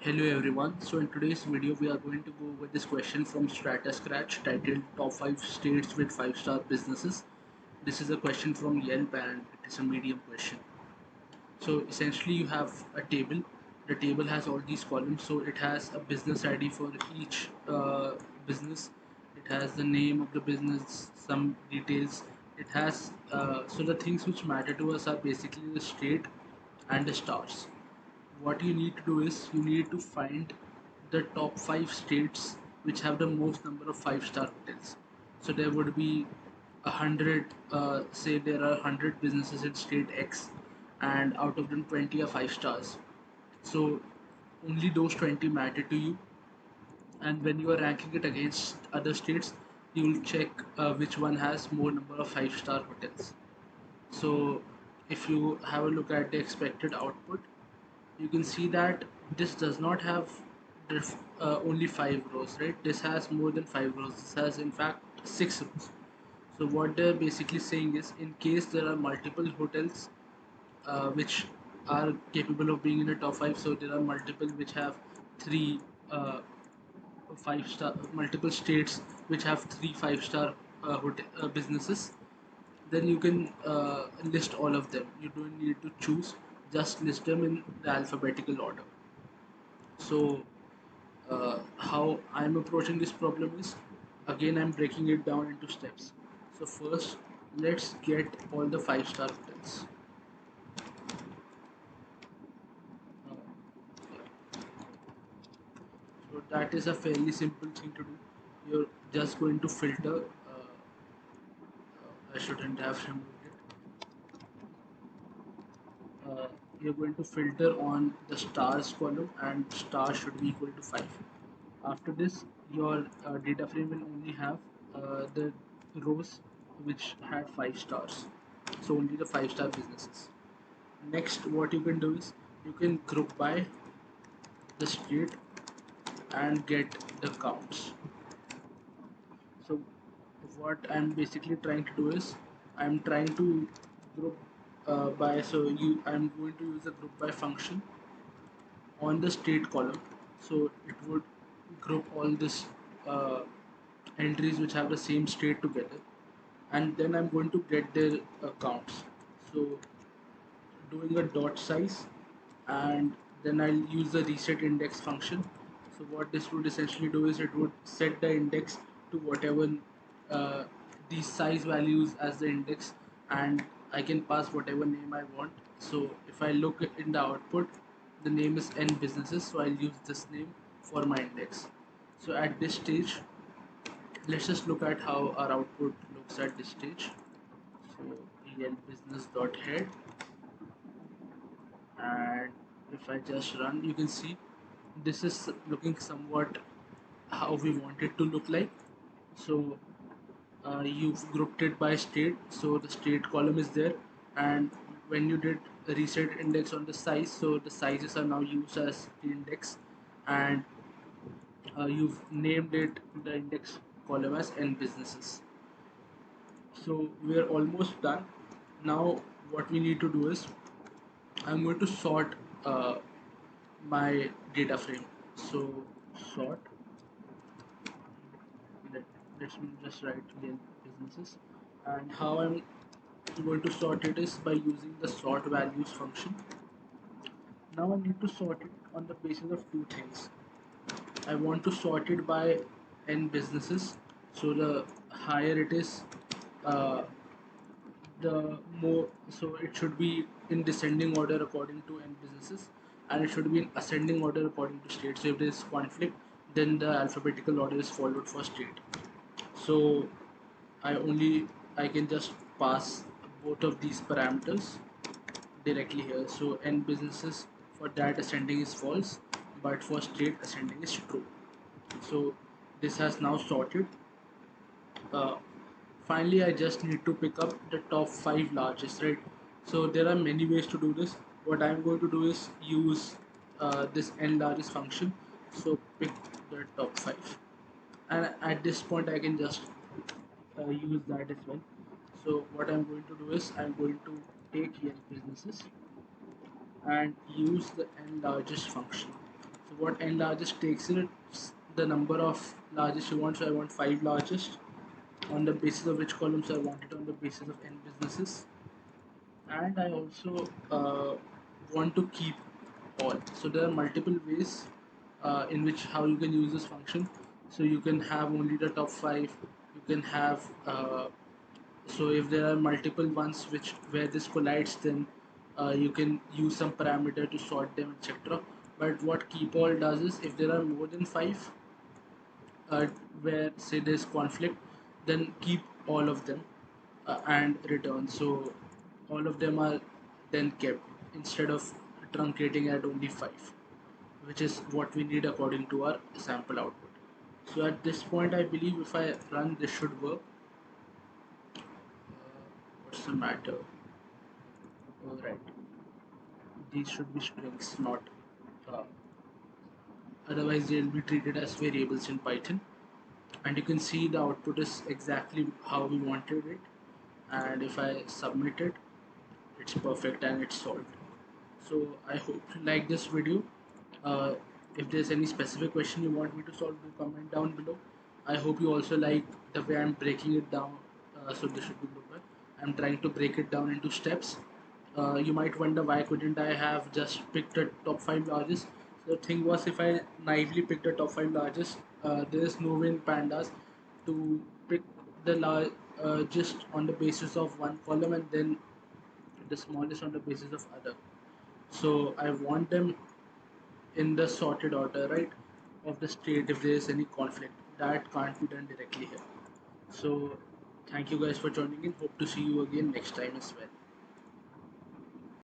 Hello everyone. So in today's video we are going to go over this question from StrataScratch titled Top 5 States with 5-Star Businesses. This is a question from Yelp and it is a medium question. So essentially you have a table. The table has all these columns. So it has a business ID for each business. It has the name of the business, some details. It has so the things which matter to us are basically the state and the stars. What you need to do is you need to find the top 5 states which have the most number of 5-star hotels. So there would be 100, say there are 100 businesses in state X, and out of them 20 are 5 stars. So only those 20 matter to you, and when you are ranking it against other states, you will check which one has more number of 5-star hotels. So if you have a look at the expected output, you can see that this does not have only 5 rows, right? This has more than 5 rows. This has in fact 6 rows. So what they're basically saying is, in case there are multiple hotels which are capable of being in the top 5, so there are multiple which have three 5-star, multiple states which have 3 5-star hotel businesses, then you can list all of them. You don't need to choose, just list them in the alphabetical order. So how I'm approaching this problem is, again I'm breaking it down into steps. So first, let's get all the 5-star hotels. uh, so that is a fairly simple thing to do. You're just going to filter. I shouldn't have removed it. uh, you're going to filter on the stars column, and stars should be equal to 5. After this, your data frame will only have the rows which had 5 stars, so only the 5-star businesses. Next, what you can do is you can group by the state and get the counts. So what I'm basically trying to do is, I'm trying to group by, so I'm going to use a group by function on the state column. So it would group all this uh, entries which have the same state together, and then I'm going to get their counts. So doing a dot size, and then I'll use the reset index function. So what this would essentially do is it would set the index to whatever uh, these size values as the index, and I can pass whatever name I want. So if I look in the output, the name is n businesses, so I'll use this name for my index. So at this stage, let's just look at how our output looks at this stage. So Yelp business dot head, and if I just run, you can see this is looking somewhat how we want it to look like. So you've grouped it by state, so the state column is there, and when you did a reset index on the size, so the sizes are now used as the index, and you've named it the index column as n businesses. So we're almost done. Now what we need to do is, I'm going to sort my data frame. So sort, let, let's just write Yelp businesses, and how I'm going to sort it is by using the sort values function. Now I need to sort it on the basis of two things. I want to sort it by n businesses, so the higher it is, uh, the more, so it should be in descending order according to n businesses, and it should be in ascending order according to state. So if there is conflict, then the alphabetical order is followed for state. So I can just pass both of these parameters directly here. So n businesses, for that ascending is false, but for state ascending is true. So this has now sorted. uh, Finally, I just need to pick up the top 5 largest, right? So there are many ways to do this. What I'm going to do is use this n largest function. So pick the top 5, and at this point I can just use that as well. So what I'm going to do is, I'm going to take Yelp businesses and use the n largest function. So what n largest takes it, it's the number of largest you want. So I want 5 largest. On the basis of which columns I want it on the basis of n businesses, and I also want to keep all. So there are multiple ways in which how you can use this function. So you can have only the top 5. You can have so if there are multiple ones which where this collides, then you can use some parameter to sort them, etc. But what keep all does is if there are more than 5 uh, where say there's conflict, then keep all of them and return. So all of them are then kept instead of truncating at only 5, which is what we need according to our sample output. So at this point, I believe if I run, this should work. What's the matter? Alright, these should be strings, not otherwise they'll be treated as variables in Python. And you can see the output is exactly how we wanted it, and if I submit it, it's perfect and it's solved. So I hope you like this video. uh, if there's any specific question you want me to solve, do comment down below. I hope you also like the way I'm breaking it down. So this should be global. I'm trying to break it down into steps. You might wonder why couldn't I have just picked the top 5 largest. So the thing was, if I naively picked the top 5 largest, there is no way in pandas to pick the just on the basis of one column and then the smallest on the basis of other. So I want them in the sorted order, right, of the state if there is any conflict. That can't be done directly here. So thank you guys for joining in. Hope to see you again next time as well.